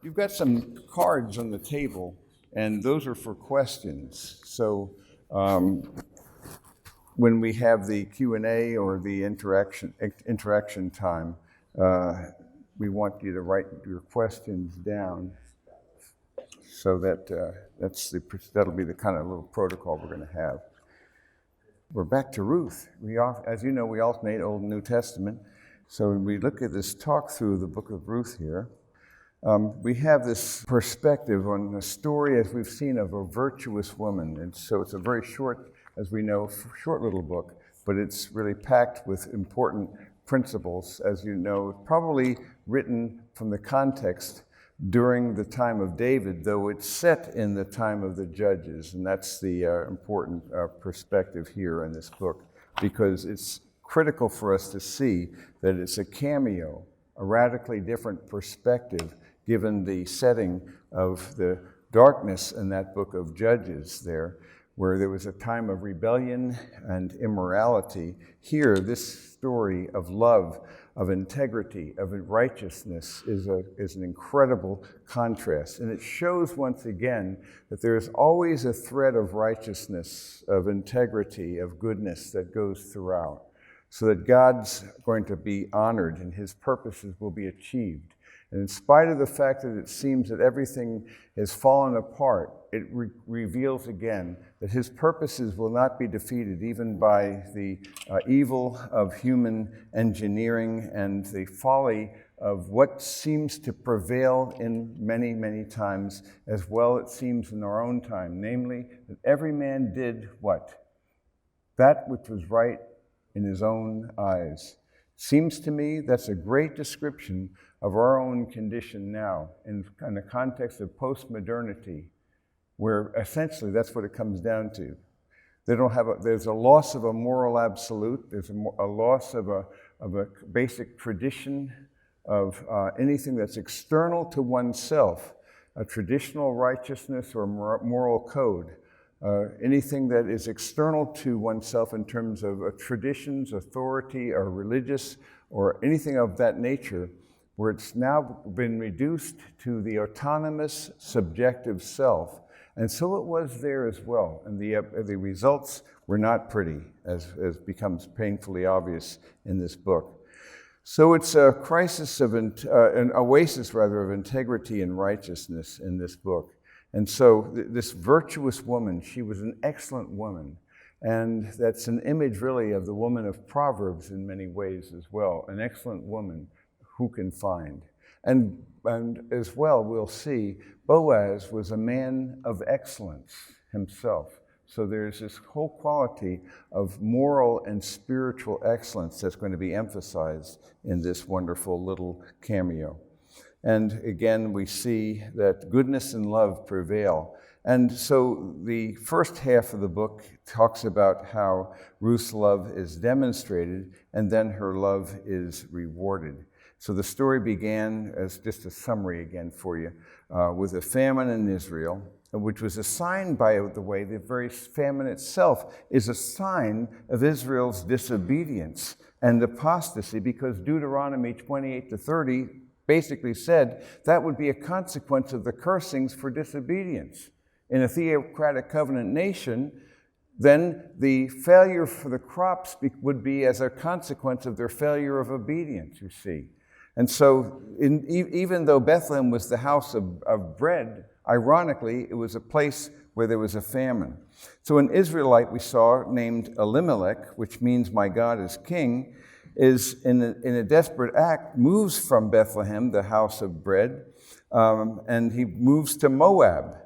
You've got some cards on the table, and those are for questions. So when we have the Q&A or the interaction time, we want you to write your questions down, so that that'll be the kind of little protocol we're going to have. We're back to Ruth. As you know, we alternate Old and New Testament. So when we look at this talk through the book of Ruth here, we have this perspective on the story, as we've seen, of a virtuous woman. And so it's a very short, as we know, short little book, but it's really packed with important principles, as you know, probably written from the context during the time of David, though it's set in the time of the judges. And that's the important perspective here in this book, because it's critical for us to see that it's a cameo, a radically different perspective, given the setting of the darkness in that book of Judges there, where there was a time of rebellion and immorality. Here, this story of love, of integrity, of righteousness is an incredible contrast. And it shows once again that there is always a thread of righteousness, of integrity, of goodness that goes throughout, so that God's going to be honored and his purposes will be achieved. And in spite of the fact that it seems that everything has fallen apart, it reveals again that his purposes will not be defeated even by the evil of human engineering and the folly of what seems to prevail in many, many times, as well it seems in our own time, namely that every man did what? That which was right in his own eyes. Seems to me that's a great description of our own condition now in the context of postmodernity, where essentially that's what it comes down to. There's a loss of a moral absolute. There's a loss of a basic tradition of anything that's external to oneself, a traditional righteousness or moral code. Anything that is external to oneself in terms of traditions, authority, or religious, or anything of that nature, where it's now been reduced to the autonomous, subjective self. And so it was there as well. And the results were not pretty, as becomes painfully obvious in this book. So it's a crisis of, an oasis rather, of integrity and righteousness in this book. And so this virtuous woman, she was an excellent woman. And that's an image really of the woman of Proverbs in many ways as well. An excellent woman who can find. And as well, we'll see, Boaz was a man of excellence himself. So there's this whole quality of moral and spiritual excellence that's going to be emphasized in this wonderful little cameo. And again, we see that goodness and love prevail. And so the first half of the book talks about how Ruth's love is demonstrated, and then her love is rewarded. So the story began, as just a summary again for you, with a famine in Israel, which was a sign, by the way, the very famine itself is a sign of Israel's disobedience and apostasy, because Deuteronomy 28-30 basically said that would be a consequence of the cursings for disobedience. In a theocratic covenant nation, then the failure for the crops would be as a consequence of their failure of obedience, you see. And so even though Bethlehem was the house of bread, ironically, it was a place where there was a famine. So an Israelite we saw named Elimelech, which means my God is king, is in a desperate act, moves from Bethlehem, the house of bread, and he moves to Moab.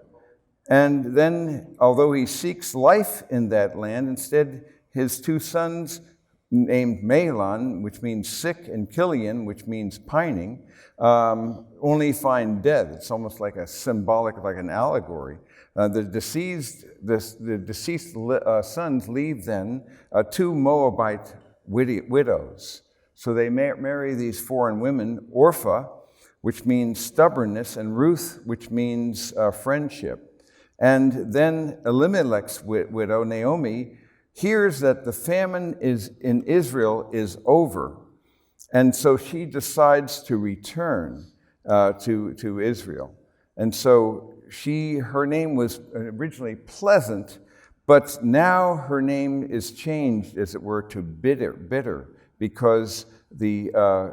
And then, although he seeks life in that land, instead his two sons, named Mahlon, which means sick, and Kilian, which means pining, only find death. It's almost like a symbolic, like an allegory. The deceased sons leave then two Moabite widows. So they marry these foreign women, Orpah, which means stubbornness, and Ruth, which means friendship. And then Elimelech's widow, Naomi, hears that the famine in Israel is over, and so she decides to return. to Israel. And so her name was originally Pleasant, but now her name is changed, as it were, to bitter, because the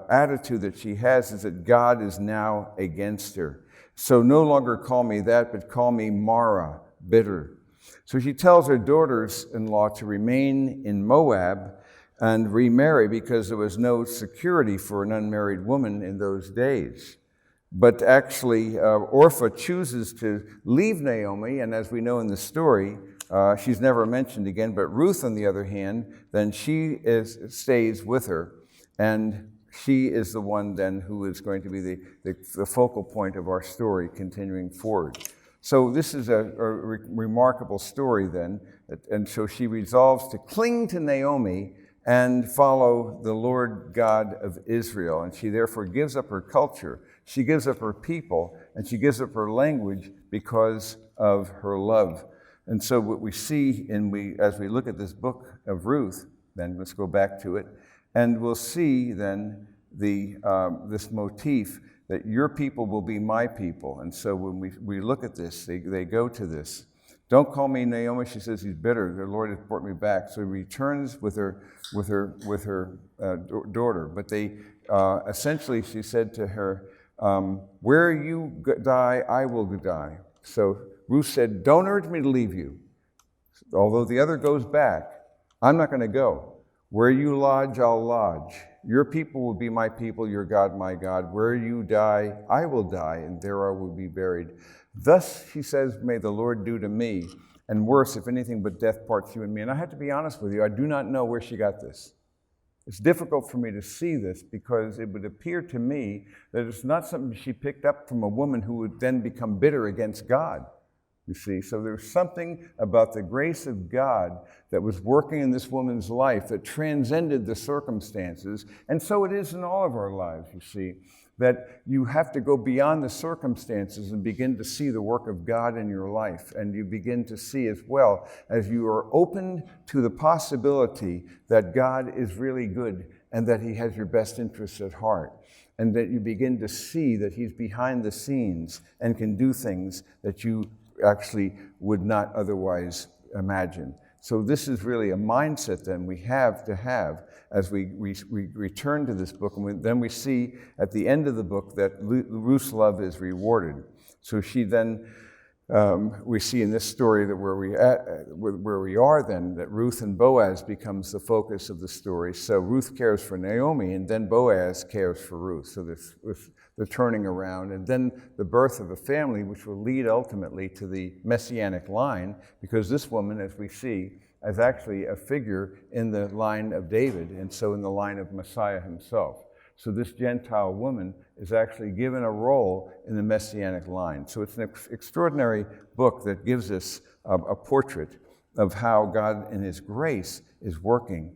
attitude that she has is that God is now against her. So no longer call me that, but call me Mara, bitter. So she tells her daughters-in-law to remain in Moab and remarry, because there was no security for an unmarried woman in those days. But actually, Orpah chooses to leave Naomi, and as we know in the story, she's never mentioned again. But Ruth, on the other hand, then she stays with her, and she is the one then who is going to be the focal point of our story continuing forward. So this is a remarkable story then, and so she resolves to cling to Naomi and follow the Lord God of Israel, and she therefore gives up her culture, she gives up her people, and she gives up her language because of her love. And so what we see as we look at this book of Ruth, then let's go back to it, and we'll see then this motif that your people will be my people. And so when we look at this, they go to this. Don't call me Naomi, she says, he's bitter. The Lord has brought me back. So he returns with her daughter. But they essentially, she said to her, where you die, I will die. So Ruth said, don't urge me to leave you. Although the other goes back, I'm not going to go. Where you lodge, I'll lodge. Your people will be my people, your God, my God. Where you die, I will die, and there I will be buried. Thus, she says, may the Lord do to me, and worse, if anything but death parts you and me. And I have to be honest with you, I do not know where she got this. It's difficult for me to see this because it would appear to me that it's not something she picked up from a woman who would then become bitter against God. You see, so there's something about the grace of God that was working in this woman's life that transcended the circumstances. And so it is in all of our lives, you see, that you have to go beyond the circumstances and begin to see the work of God in your life. And you begin to see as well as you are open to the possibility that God is really good and that he has your best interests at heart. And that you begin to see that he's behind the scenes and can do things that you actually would not otherwise imagine. So this is really a mindset then we have to have as we return to this book. And then we see at the end of the book that Ruth's love is rewarded. So she then, we see in this story that where we are then, that Ruth and Boaz becomes the focus of the story. So Ruth cares for Naomi, and then Boaz cares for Ruth. So this the turning around, and then the birth of a family, which will lead ultimately to the messianic line, because this woman, as we see, is actually a figure in the line of David, and so in the line of Messiah himself. So this Gentile woman is actually given a role in the messianic line. So it's an extraordinary book that gives us a portrait of how God in his grace is working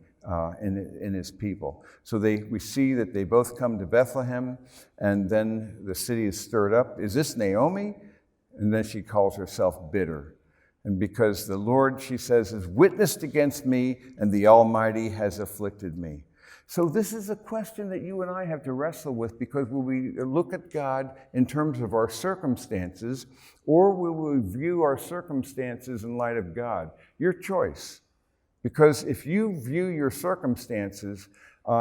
in his people. So we see that they both come to Bethlehem, and then the city is stirred up. Is this Naomi? And then she calls herself bitter. And because the Lord, she says, has witnessed against me, and the Almighty has afflicted me. So this is a question that you and I have to wrestle with, because will we look at God in terms of our circumstances, or will we view our circumstances in light of God? Your choice. Because if you view your circumstances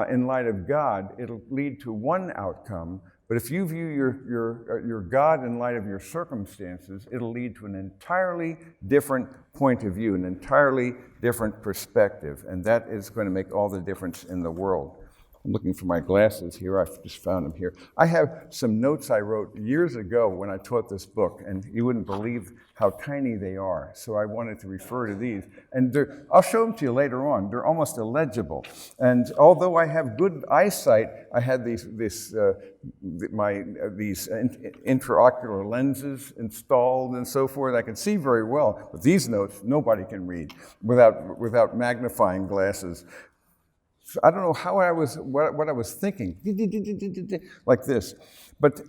in light of God, it'll lead to one outcome. But if you view your God in light of your circumstances, it'll lead to an entirely different point of view, an entirely different perspective. And that is going to make all the difference in the world. I'm looking for my glasses here. I've just found them here. I have some notes I wrote years ago when I taught this book, and you wouldn't believe how tiny they are. So I wanted to refer to these. And I'll show them to you later on. They're almost illegible. And although I have good eyesight, I had these intraocular lenses installed and so forth. I can see very well, but these notes nobody can read without magnifying glasses. I don't know how what I was thinking, like this. But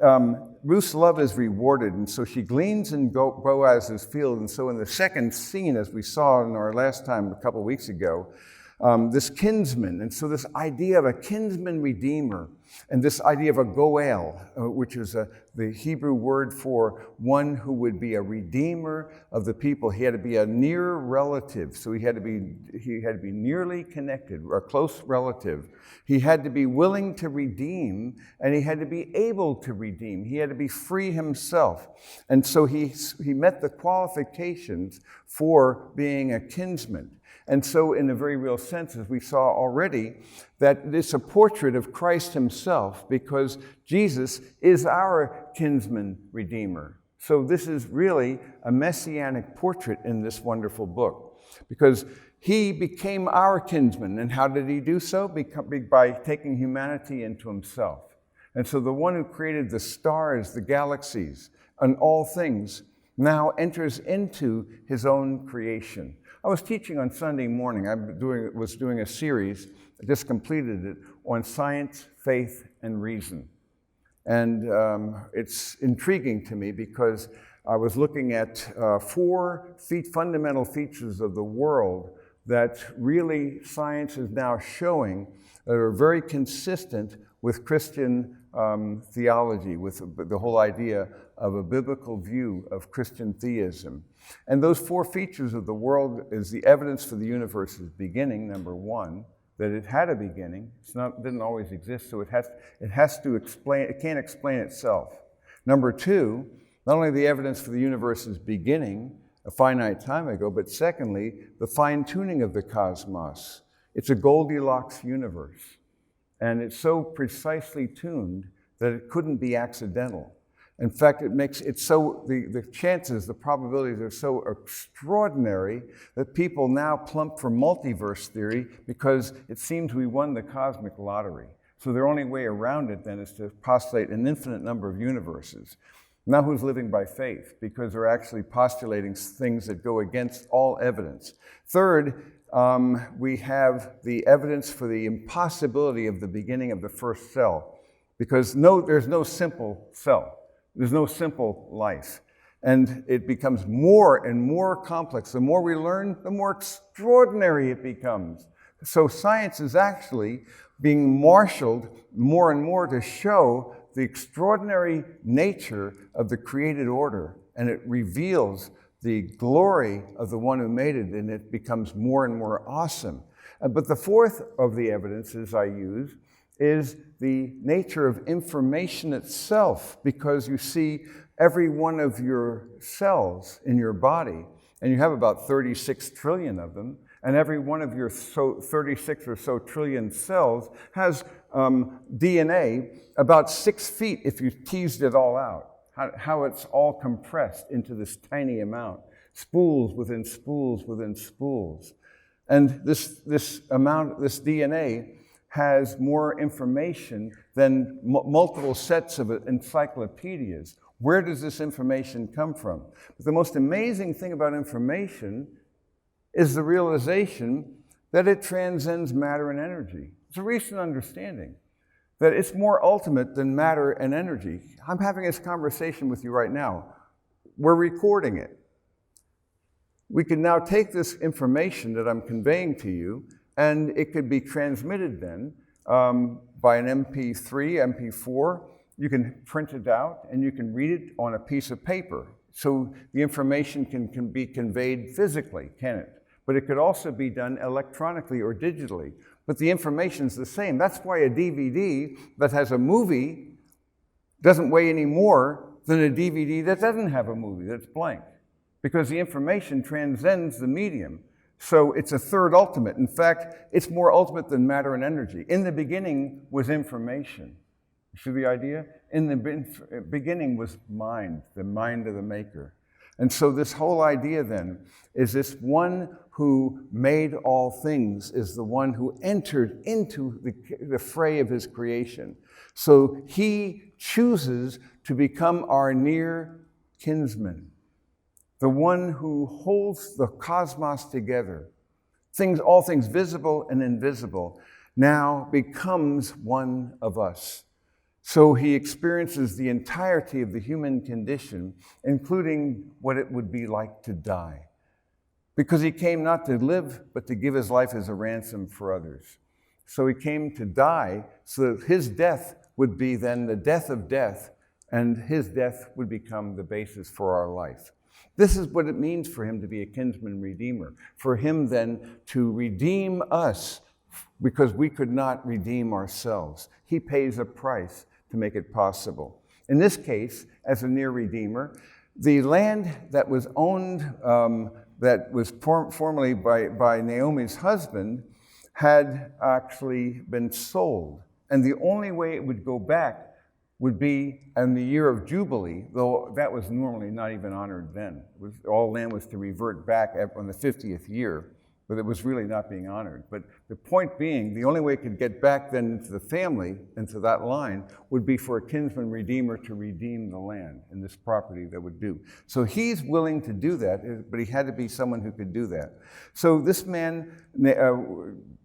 Ruth's love is rewarded, and so she gleans in Boaz's field. And so in the second scene, as we saw in our last time a couple weeks ago, this kinsman. And so this idea of a kinsman redeemer and this idea of a goel, which is the Hebrew word for one who would be a redeemer of the people. He had to be a near relative, so he had to be nearly connected, or a close relative. He had to be willing to redeem, and he had to be able to redeem. He had to be free himself. And so he met the qualifications for being a kinsman. And so in a very real sense, as we saw already, that it's a portrait of Christ himself, because Jesus is our kinsman redeemer. So this is really a messianic portrait in this wonderful book, because he became our kinsman. And how did he do so? By taking humanity into himself. And so the one who created the stars, the galaxies, and all things now enters into his own creation. I was teaching on Sunday morning. I was doing a series, I just completed it, on science, faith, and reason. And it's intriguing to me because I was looking at four fundamental features of the world that really science is now showing that are very consistent with Christian theology, with the whole idea of a biblical view of Christian theism. And those four features of the world is the evidence for the universe's beginning, number one, that it had a beginning. Didn't always exist, so it has to explain. It can't explain itself. Number two, not only the evidence for the universe's beginning, a finite time ago, but secondly, the fine-tuning of the cosmos. It's a Goldilocks universe, and it's so precisely tuned that it couldn't be accidental. In fact, it makes it so, the chances, the probabilities are so extraordinary that people now plump for multiverse theory because it seems we won the cosmic lottery. So their only way around it then is to postulate an infinite number of universes. Now who's living by faith? Because they're actually postulating things that go against all evidence. Third, we have the evidence for the impossibility of the beginning of the first cell. Because there's no simple cell. There's no simple life. And it becomes more and more complex. The more we learn, the more extraordinary it becomes. So science is actually being marshaled more and more to show the extraordinary nature of the created order. And it reveals the glory of the one who made it, and it becomes more and more awesome. But the fourth of the evidences I use is the nature of information itself, because you see every one of your cells in your body, and you have about 36 trillion of them, and every one of your 36 or so trillion cells has DNA about 6 feet if you teased it all out, how it's all compressed into this tiny amount, spools within spools within spools. And this DNA has more information than multiple sets of encyclopedias. Where does this information come from? But the most amazing thing about information is the realization that it transcends matter and energy. It's a recent understanding that it's more ultimate than matter and energy. I'm having this conversation with you right now. We're recording it. We can now take this information that I'm conveying to you, and it could be transmitted then by an MP3, MP4. You can print it out and you can read it on a piece of paper. So the information can be conveyed physically, can it? But it could also be done electronically or digitally. But the information's the same. That's why a DVD that has a movie doesn't weigh any more than a DVD that doesn't have a movie, that's blank. Because the information transcends the medium. So it's a third ultimate. In fact, it's more ultimate than matter and energy. In the beginning was information. You see the idea? In the beginning was mind, the mind of the maker. And so this whole idea then is this one who made all things is the one who entered into the fray of his creation. So he chooses to become our near kinsman, the one who holds the cosmos together. All things visible and invisible, now becomes one of us. So he experiences the entirety of the human condition, including what it would be like to die. because he came not to live, but to give his life as a ransom for others. So he came to die so that his death would be then the death of death, and his death would become the basis for our life. This is what it means for him to be a kinsman redeemer, for him then to redeem us because we could not redeem ourselves. He pays a price to make it possible. In this case, as a near redeemer, the land that was owned, that was formerly by Naomi's husband, had actually been sold. And the only way it would go back would be in the year of Jubilee, though that was normally not even honored then. All land was to revert back on the 50th year, but it was really not being honored. But the point being, the only way it could get back then into the family, into that line, would be for a kinsman redeemer to redeem the land and this property that would do. So he's willing to do that, but he had to be someone who could do that. So this man,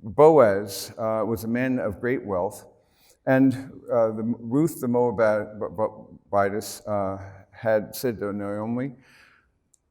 Boaz, was a man of great wealth. And Ruth the Moabitess had said to Naomi,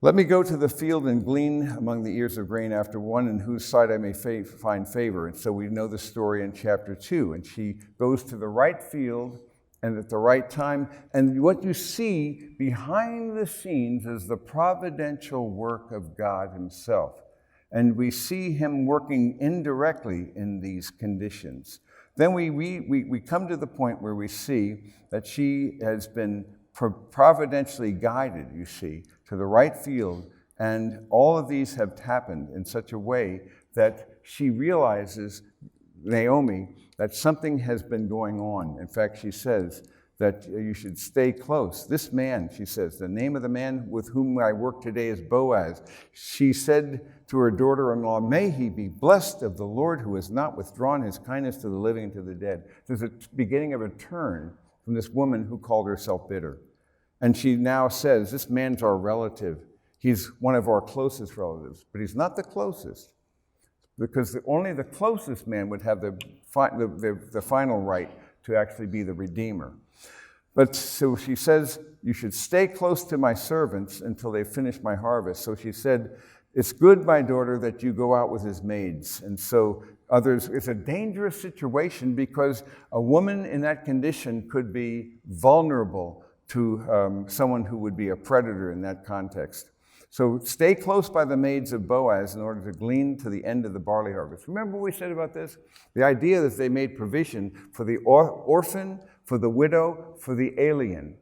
"Let me go to the field and glean among the ears of grain after one in whose sight I may find favor." And so we know the story in chapter 2. And she goes to the right field and at the right time. And what you see behind the scenes is the providential work of God himself. And we see him working indirectly in these conditions. Then we come to the point where we see that she has been providentially guided, you see, to the right field, and all of these have happened in such a way that she realizes, Naomi, that something has been going on. In fact, she says that you should stay close. This man, she says, the name of the man with whom I work today is Boaz. She said to her daughter-in-law, "May he be blessed of the Lord who has not withdrawn his kindness to the living and to the dead." There's a beginning of a turn from this woman who called herself bitter. And she now says, this man's our relative. He's one of our closest relatives, but he's not the closest, because only the closest man would have the final right to actually be the redeemer. But so she says, "You should stay close to my servants until they finish my harvest." So she said, "It's good, my daughter, that you go out with his maids." And so others, it's a dangerous situation because a woman in that condition could be vulnerable to someone who would be a predator in that context. So stay close by the maids of Boaz in order to glean to the end of the barley harvest. Remember what we said about this? The idea that they made provision for the orphan, for the widow, for the alien,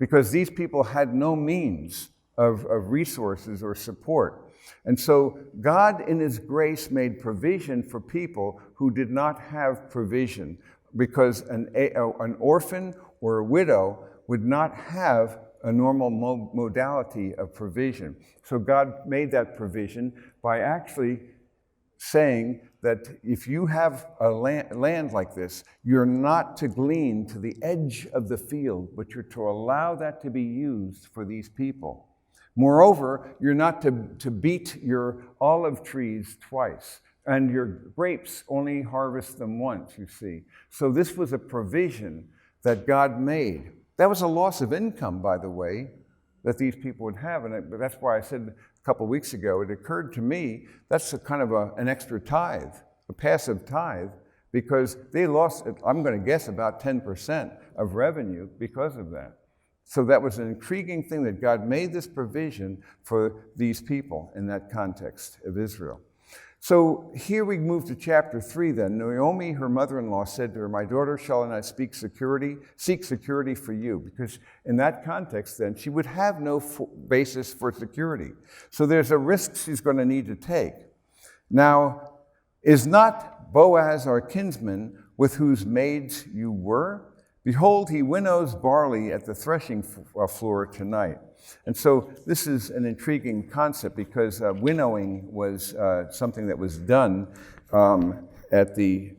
because these people had no means of resources or support. And so God in his grace made provision for people who did not have provision, because an orphan or a widow would not have a normal modality of provision. So God made that provision by actually saying that if you have a land like this, you're not to glean to the edge of the field, but you're to allow that to be used for these people. Moreover, you're not to beat your olive trees twice, and your grapes only harvest them once, you see. So this was a provision that God made. That was a loss of income, by the way, that these people would have. But that's why I said a couple of weeks ago, it occurred to me, that's a kind of an extra tithe, a passive tithe, because they lost, I'm going to guess, about 10% of revenue because of that. So that was an intriguing thing that God made this provision for these people in that context of Israel. So here we move to chapter 3 then. Naomi, her mother-in-law, said to her, "My daughter, shall I not seek security for you?" Because in that context then, she would have no basis for security. So there's a risk she's going to need to take. Now, is not Boaz our kinsman with whose maids you were? Behold, he winnows barley at the threshing floor tonight. And so this is an intriguing concept because winnowing was something that was done at the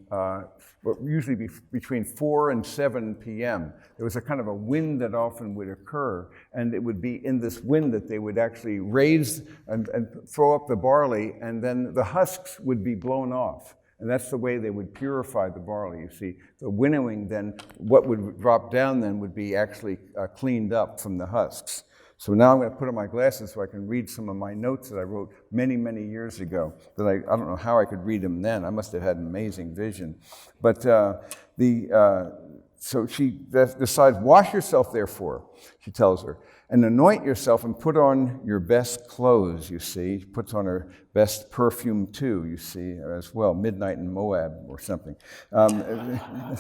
usually between 4 and 7 p.m. There was a kind of a wind that often would occur, and it would be in this wind that they would actually raise and throw up the barley, and then the husks would be blown off. And that's the way they would purify the barley, you see. The winnowing then, what would drop down then would be actually cleaned up from the husks. So now I'm going to put on my glasses so I can read some of my notes that I wrote many, many years ago. That I don't know how I could read them then. I must have had an amazing vision. But so she decides, wash yourself therefore, she tells her, and anoint yourself and put on your best clothes, you see. She puts on her best perfume too, you see, as well, Midnight in Moab or something.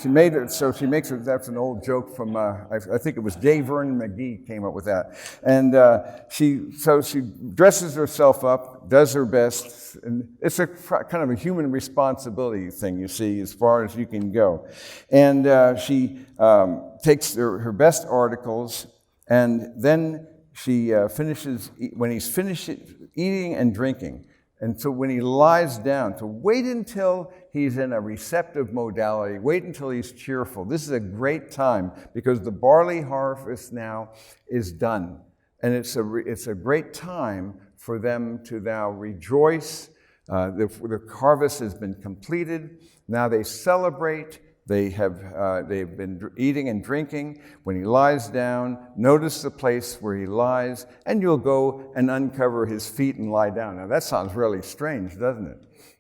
She made it, so she makes it, that's an old joke from, I think it was J. Vernon McGee came up with that. And she dresses herself up, does her best, and it's a kind of a human responsibility thing, you see, as far as you can go. And she takes her best articles, and then she finishes, when he's finished eating and drinking, and so when he lies down, to wait until he's in a receptive modality, wait until he's cheerful. This is a great time because the barley harvest now is done. And it's a great time for them to now rejoice. The harvest has been completed. Now they celebrate. They've been eating and drinking. When he lies down, notice the place where he lies, and you'll go and uncover his feet and lie down. Now that sounds really strange, doesn't it?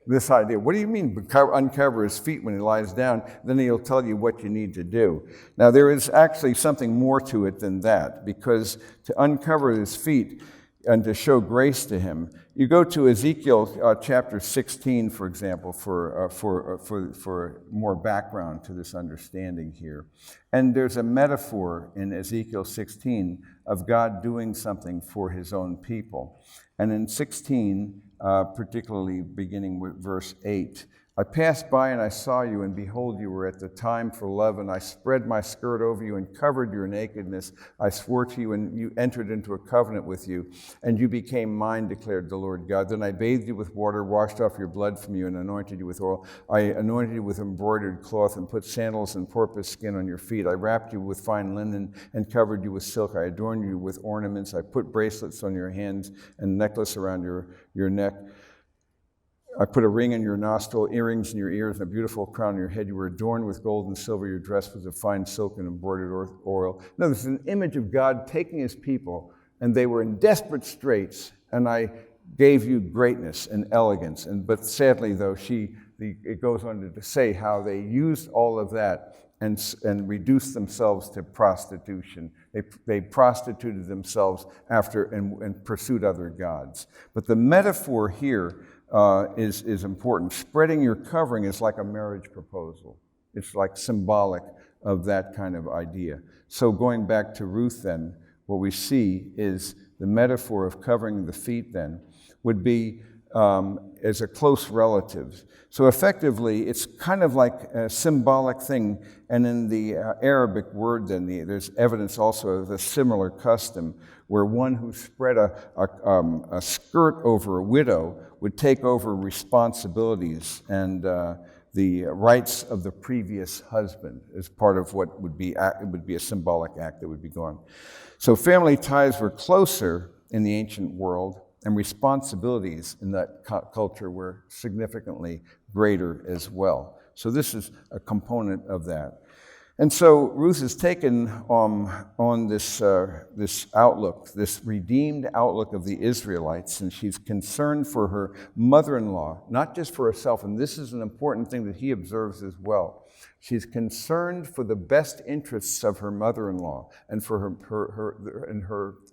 This idea. What do you mean uncover his feet when he lies down? Then he'll tell you what you need to do. Now there is actually something more to it than that, because to uncover his feet and to show grace to him, you go to Ezekiel chapter 16, for example, for more background to this understanding here. And there's a metaphor in Ezekiel 16 of God doing something for his own people. And in 16, particularly beginning with verse 8, I passed by and I saw you, and behold, you were at the time for love, and I spread my skirt over you and covered your nakedness. I swore to you, and you entered into a covenant with you, and you became mine, declared the Lord God. Then I bathed you with water, washed off your blood from you, and anointed you with oil. I anointed you with embroidered cloth and put sandals and porpoise skin on your feet. I wrapped you with fine linen and covered you with silk. I adorned you with ornaments. I put bracelets on your hands and necklace around your neck. I put a ring in your nostril, earrings in your ears, and a beautiful crown on your head. You were adorned with gold and silver. Your dress was of fine silk and embroidered oil. No, this is an image of God taking his people, and they were in desperate straits, and I gave you greatness and elegance. But sadly, though, it goes on to say how they used all of that and reduced themselves to prostitution. They prostituted themselves after and pursued other gods. But the metaphor here is important. Spreading your covering is like a marriage proposal. It's like symbolic of that kind of idea. So going back to Ruth then, what we see is the metaphor of covering the feet then would be as a close relative. So effectively, it's kind of like a symbolic thing. And in the Arabic word then, there's evidence also of a similar custom where one who spread a skirt over a widow would take over responsibilities and the rights of the previous husband as part of what would be a symbolic act that would be gone. So family ties were closer in the ancient world, and responsibilities in that culture were significantly greater as well. So this is a component of that. And so Ruth is taken on this outlook, this redeemed outlook of the Israelites, and she's concerned for her mother-in-law, not just for herself, and this is an important thing that he observes as well. She's concerned for the best interests of her mother-in-law and for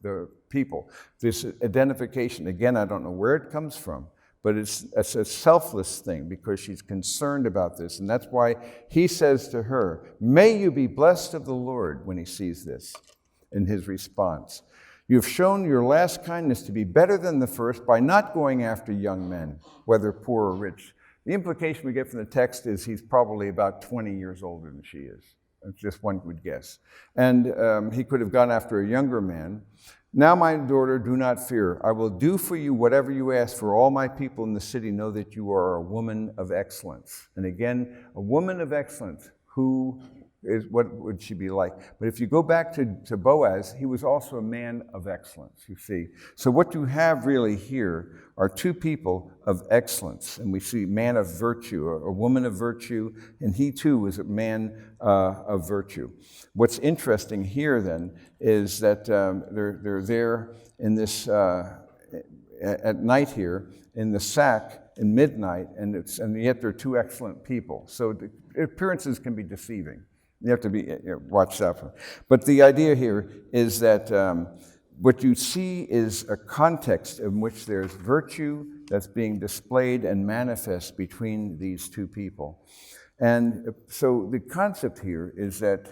the people. This identification, again, I don't know where it comes from, but it's a selfless thing because she's concerned about this. And that's why he says to her, "May you be blessed of the Lord," when he sees this in his response. "You've shown your last kindness to be better than the first by not going after young men, whether poor or rich." The implication we get from the text is he's probably about 20 years older than she is. That's just one would guess. And he could have gone after a younger man. "Now, my daughter, do not fear. I will do for you whatever you ask, for all my people in the city know that you are a woman of excellence." And again, a woman of excellence who What would she be like? But if you go back to Boaz, he was also a man of excellence, you see. So what you have really here are two people of excellence. And we see man of virtue, a woman of virtue, and he too was a man of virtue. What's interesting here then is that they're there in this, at night here, in the sack in midnight, and yet they're two excellent people. So the appearances can be deceiving. You have to be watched out for. But the idea here is that what you see is a context in which there's virtue that's being displayed and manifest between these two people. And so the concept here is that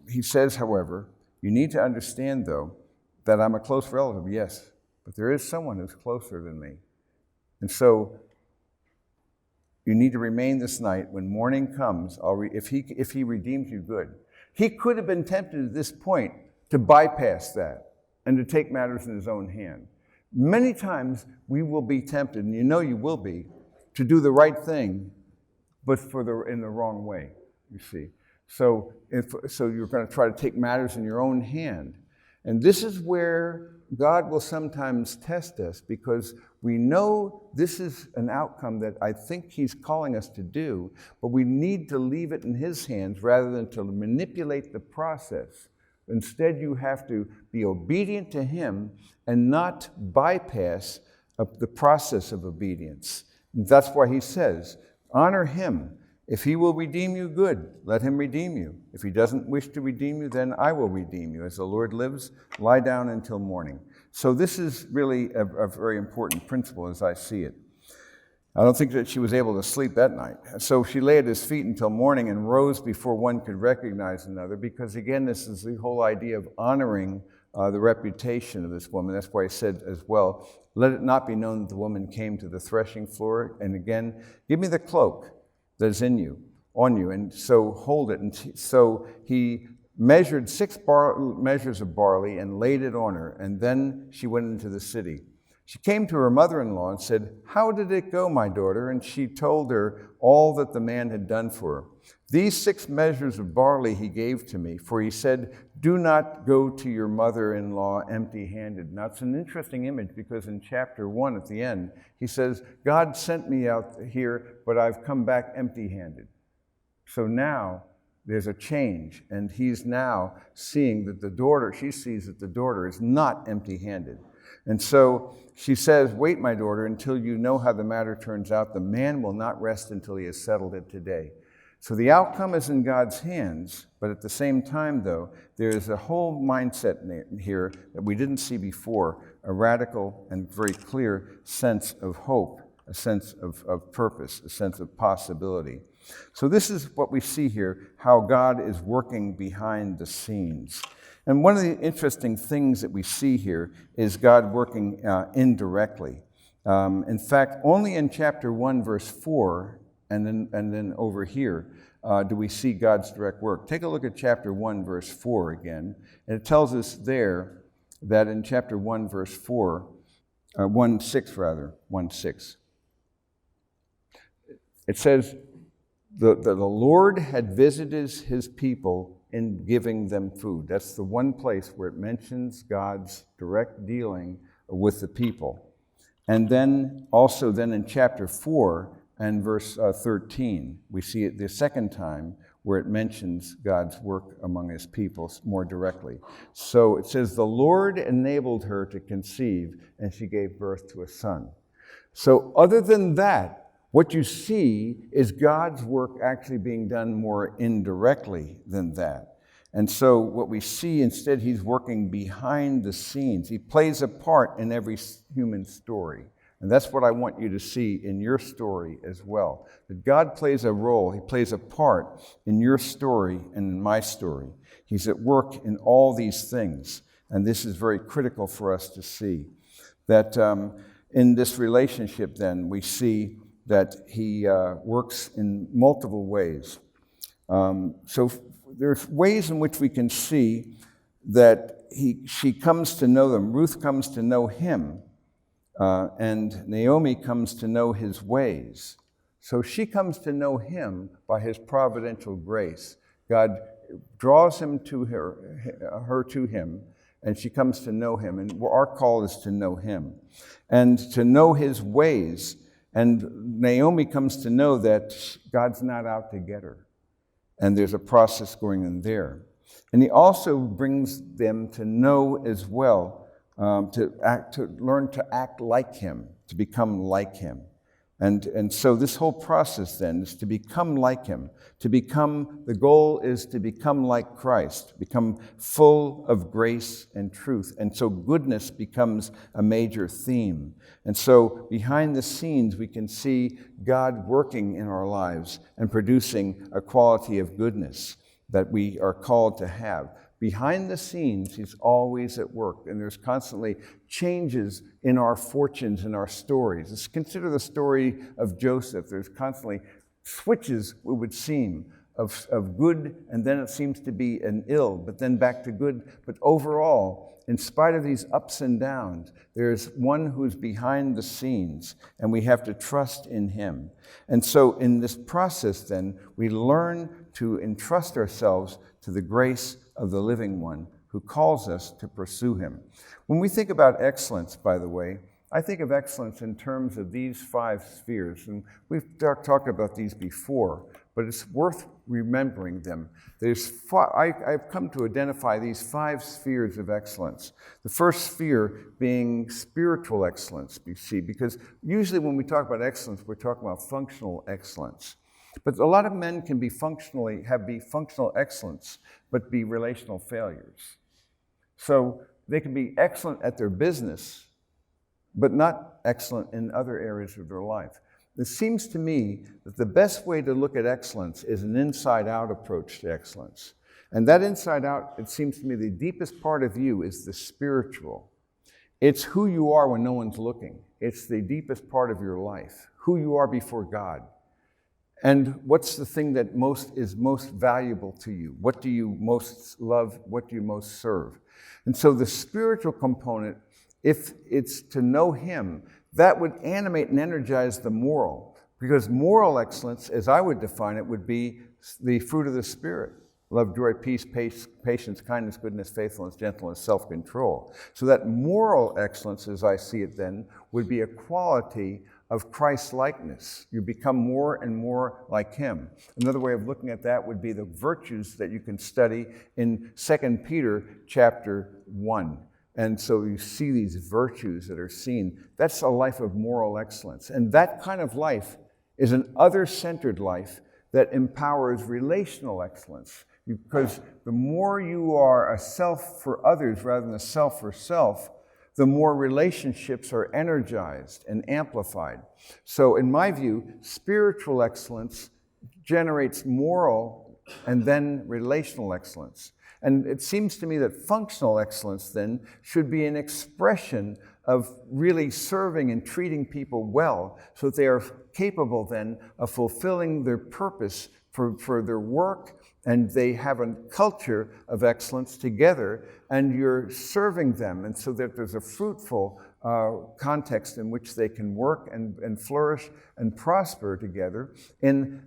he says, however, you need to understand, though, that I'm a close relative, yes, but there is someone who's closer than me. And so you need to remain this night. When morning comes, if he redeems you, good. He could have been tempted at this point to bypass that and to take matters in his own hand. Many times we will be tempted, and you know you will be, to do the right thing, but in the wrong way, you see. So you're going to try to take matters in your own hand. And this is where God will sometimes test us, because we know this is an outcome that I think he's calling us to do, but we need to leave it in his hands rather than to manipulate the process. Instead, you have to be obedient to him and not bypass the process of obedience. That's why he says, honor him. If he will redeem you, good, let him redeem you. If he doesn't wish to redeem you, then I will redeem you. As the Lord lives, lie down until morning. So this is really a very important principle as I see it. I don't think that she was able to sleep that night. So she lay at his feet until morning and rose before one could recognize another, because again, this is the whole idea of honoring the reputation of this woman. That's why he said as well, let it not be known that the woman came to the threshing floor. And again, give me the cloak that is on you, and so hold it. And so he measured 6 measures of barley and laid it on her, and then she went into the city. She came to her mother-in-law and said, how did it go, my daughter? And she told her all that the man had done for her. These 6 measures of barley he gave to me, for he said, do not go to your mother-in-law empty-handed. Now, it's an interesting image, because in chapter 1 at the end, he says, God sent me out here, but I've come back empty-handed. So now there's a change, and he's now seeing that she sees that the daughter is not empty-handed. And so she says, wait, my daughter, until you know how the matter turns out. The man will not rest until he has settled it today. So the outcome is in God's hands, but at the same time, though, there's a whole mindset here that we didn't see before, a radical and very clear sense of hope, a sense of purpose, a sense of possibility. So this is what we see here, how God is working behind the scenes. And one of the interesting things that we see here is God working indirectly. In fact, only in chapter 1, verse 4, and then over here, do we see God's direct work. Take a look at chapter 1, verse 4 again. And it tells us there that in chapter 1, verse 4, 1:6, it says, the Lord had visited his people in giving them food. That's the one place where it mentions God's direct dealing with the people. And then also in chapter 4 and verse 13, we see it the second time where it mentions God's work among his people more directly. So it says, the Lord enabled her to conceive, and she gave birth to a son. So other than that, what you see is God's work actually being done more indirectly than that. And so what we see instead, he's working behind the scenes. He plays a part in every human story. And that's what I want you to see in your story as well. That God plays a role, he plays a part in your story and in my story. He's at work in all these things. And this is very critical for us to see. That in this relationship then, we see that he works in multiple ways. So there's ways in which we can see that she comes to know them. Ruth comes to know him, and Naomi comes to know his ways. So she comes to know him by his providential grace. God draws him to her to him, and she comes to know him. And our call is to know him and to know his ways. And Naomi comes to know that God's not out to get her. And there's a process going on there. And he also brings them to know as well, to learn to act like him, to become like him. And so this whole process then is to become like him. The goal is to become like Christ, become full of grace and truth. And so goodness becomes a major theme. And so behind the scenes, we can see God working in our lives and producing a quality of goodness that we are called to have. Behind the scenes, he's always at work, and there's constantly changes in our fortunes and our stories. Let's consider the story of Joseph. There's constantly switches, it would seem, of good, and then it seems to be an ill, but then back to good. But overall, in spite of these ups and downs, there's one who's behind the scenes, and we have to trust in him. And so in this process, then, we learn to entrust ourselves to the grace of the living one who calls us to pursue him. When we think about excellence, by the way, I think of excellence in terms of these 5 spheres, and we've talked about these before, but it's worth remembering them. I've come to identify these 5 spheres of excellence. The first sphere being spiritual excellence, you see, because usually when we talk about excellence, we're talking about functional excellence. But a lot of men can be functional excellence, but be relational failures. So they can be excellent at their business, but not excellent in other areas of their life. It seems to me that the best way to look at excellence is an inside-out approach to excellence. And that inside-out, it seems to me, the deepest part of you is the spiritual. It's who you are when no one's looking. It's the deepest part of your life, who you are before God. And what's the thing that is most valuable to you? What do you most love? What do you most serve? And so the spiritual component, if it's to know him, that would animate and energize the moral. Because moral excellence, as I would define it, would be the fruit of the Spirit. Love, joy, peace, patience, kindness, goodness, faithfulness, gentleness, self-control. So that moral excellence, as I see it then, would be a quality of Christ-likeness. You become more and more like him. Another way of looking at that would be the virtues that you can study in 2 Peter chapter 1. And so you see these virtues that are seen. That's a life of moral excellence. And that kind of life is an other-centered life that empowers relational excellence. Because the more you are a self for others rather than a self for self, the more relationships are energized and amplified. So in my view, spiritual excellence generates moral and then relational excellence. And it seems to me that functional excellence then should be an expression of really serving and treating people well so that they are capable then of fulfilling their purpose for their work, and they have a culture of excellence together, and you're serving them, and so that there's a fruitful context in which they can work and flourish and prosper together in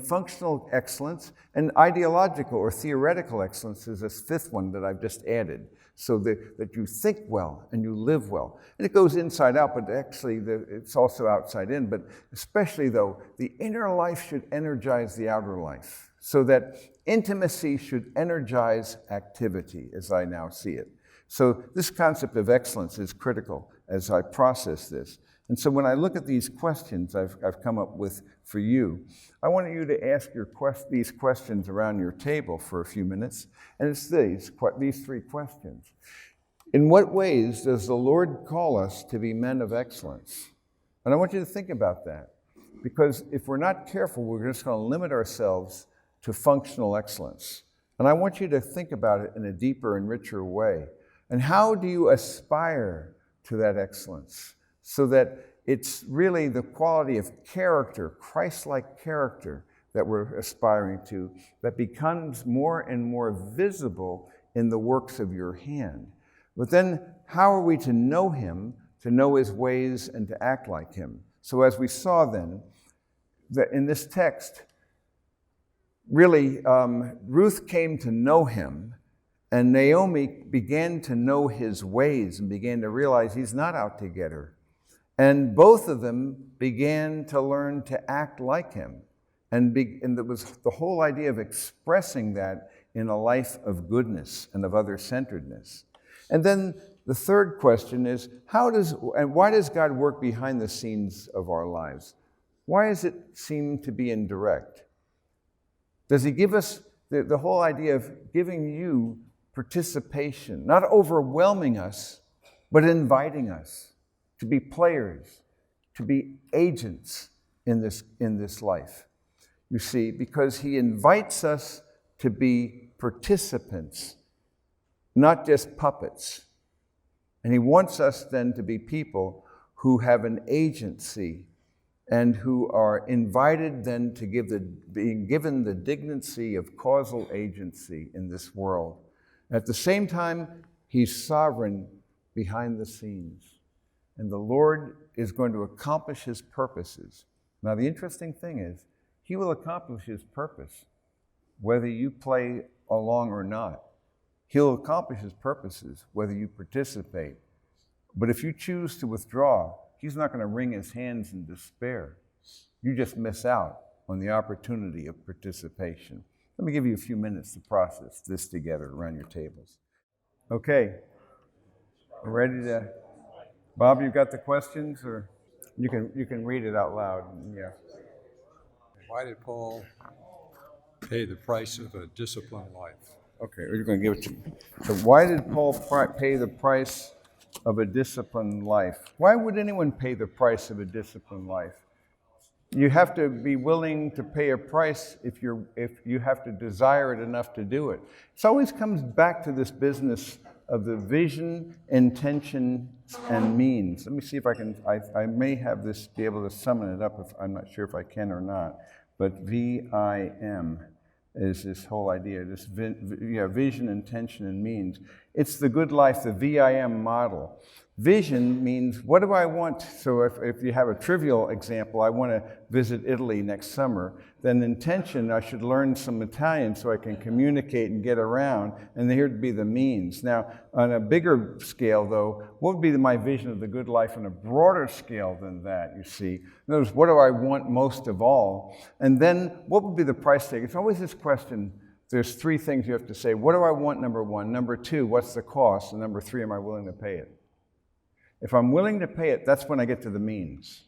functional excellence. And ideological or theoretical excellence is this 5th one that I've just added, so that you think well and you live well. And it goes inside out, but actually it's also outside in. But especially though, the inner life should energize the outer life, so that intimacy should energize activity, as I now see it. So this concept of excellence is critical as I process this. And so when I look at these questions I've come up with for you, I want you to ask these questions around your table for a few minutes. And it's these 3 questions. In what ways does the Lord call us to be men of excellence? And I want you to think about that. Because if we're not careful, we're just going to limit ourselves to functional excellence. And I want you to think about it in a deeper and richer way. And how do you aspire to that excellence so that it's really the quality of character, Christ-like character, that we're aspiring to, that becomes more and more visible in the works of your hand? But then how are we to know him, to know his ways, and to act like him? So as we saw then, that in this text, really, Ruth came to know him, and Naomi began to know his ways and began to realize he's not out to get her. And both of them began to learn to act like him. And there was the whole idea of expressing that in a life of goodness and of other-centeredness. And then the third question is, why does God work behind the scenes of our lives? Why does it seem to be indirect? Does he give us the whole idea of giving you participation, not overwhelming us, but inviting us to be players, to be agents in this life? You see, because he invites us to be participants, not just puppets. And he wants us then to be people who have an agency and who are invited then to being given the dignity of causal agency in this world. At the same time, he's sovereign behind the scenes. And the Lord is going to accomplish his purposes. Now, the interesting thing is, he will accomplish his purpose, whether you play along or not. He'll accomplish his purposes, whether you participate. But if you choose to withdraw, he's not going to wring his hands in despair. You just miss out on the opportunity of participation. Let me give you a few minutes to process this together around your tables. Okay. Ready to... Bob, you got the questions? Or you can read it out loud. Yeah. Why did Paul pay the price of a disciplined life? Okay, you're going to give it to me. So why did Paul pay the price of a disciplined life? Why would anyone pay the price of a disciplined life? You have to be willing to pay a price if you have to desire it enough to do it. It always comes back to this business of the vision, intention, and means. Let me see if I can, I may have this, be able to summon it up, if I'm not sure if I can or not, but VIM is this whole idea, this vision, intention, and means. It's the good life, the VIM model. Vision means, what do I want? So if you have a trivial example, I want to visit Italy next summer, then intention, I should learn some Italian so I can communicate and get around, and here'd be the means. Now, on a bigger scale, though, what would be my vision of the good life on a broader scale than that, you see? In other words, what do I want most of all? And then, what would be the price tag? It's always this question. There's three things you have to say. What do I want, number one? Number two, what's the cost? And number three, am I willing to pay it? If I'm willing to pay it, that's when I get to the means,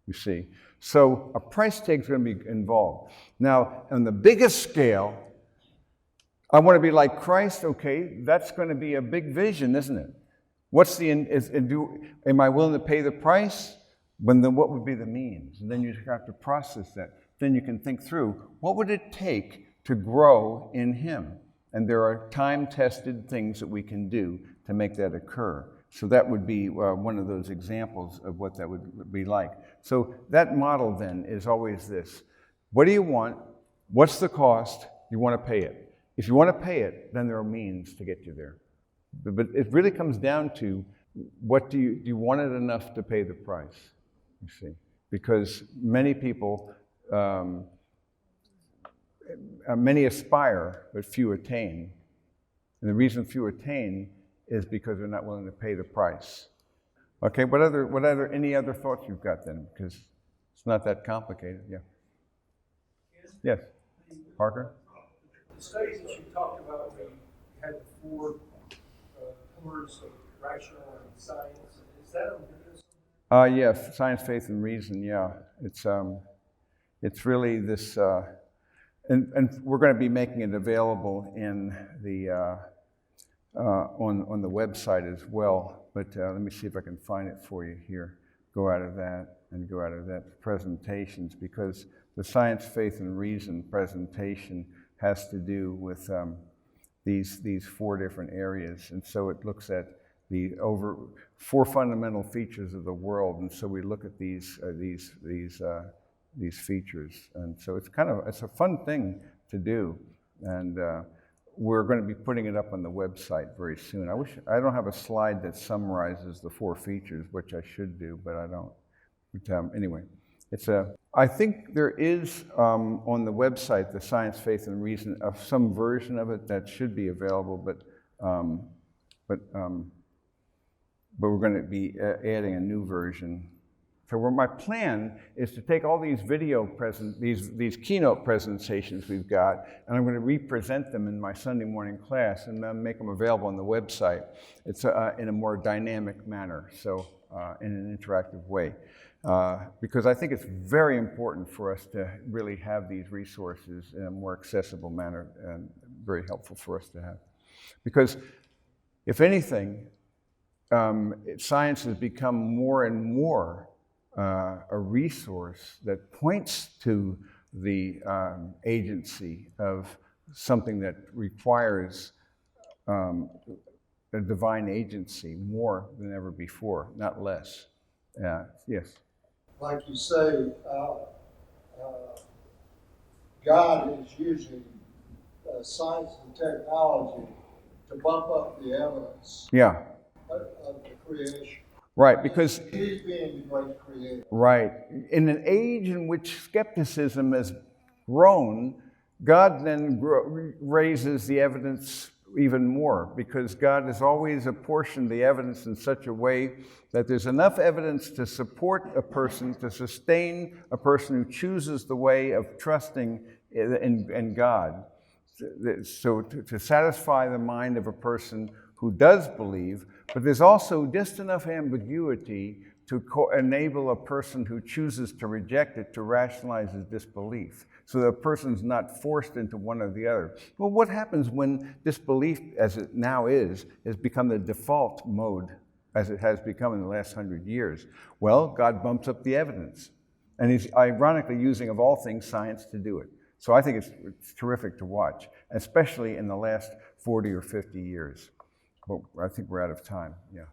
you see. So a price tag is going to be involved. Now, on the biggest scale, I want to be like Christ. Okay, that's going to be a big vision, isn't it? Am I willing to pay the price? Then what would be the means? And then you have to process that. Then you can think through, what would it take to grow in him? And there are time-tested things that we can do to make that occur. So that would be one of those examples of what that would be like. So that model then is always this. What do you want? What's the cost? You want to pay it. If you want to pay it, then there are means to get you there. But it really comes down to, what do you want it enough to pay the price? You see, because many people, many aspire, but few attain. And the reason few attain is because they're not willing to pay the price. Okay, any other thoughts you've got then? Because it's not that complicated, yeah. Yes, Parker? The studies that you talked about, where you had the four pillars of rational and science, is that a Yeah, science, faith, and reason, yeah. It's really this, and we're going to be making it available in the, on the website as well, but let me see if I can find it for you here. Go out of that presentations, because the science, faith, and reason presentation has to do with these four different areas, and so it looks at the four fundamental features of the world, and so we look at these features, and so it's a fun thing to do, and we're going to be putting it up on the website very soon. I don't have a slide that summarizes the four features, which I should do, but I don't. But anyway, I think there is on the website, the Science, Faith, and Reason, some version of it that should be available, but we're going to be adding a new version. So my plan is to take all these these keynote presentations we've got, and I'm going to represent them in my Sunday morning class and make them available on the website. It's in a more dynamic manner, so in an interactive way. Because I think it's very important for us to really have these resources in a more accessible manner, and very helpful for us to have. Because if anything, science has become more and more a resource that points to the agency of something that requires a divine agency more than ever before, not less. Yes? Like you say, God is using science and technology to bump up the evidence of the creation. Right, because He's being the great creator. Right. In an age in which skepticism has grown, God then raises the evidence even more, because God has always apportioned the evidence in such a way that there's enough evidence to support a person, to sustain a person who chooses the way of trusting in God. So to satisfy the mind of a person who does believe, but there's also just enough ambiguity to enable a person who chooses to reject it to rationalize his disbelief, so that a person's not forced into one or the other. Well, what happens when disbelief, as it now is, has become the default mode, as it has become in the last 100 years? Well, God bumps up the evidence, and he's ironically using, of all things, science to do it. So I think it's terrific to watch, especially in the last 40 or 50 years. Well, I think we're out of time, yeah.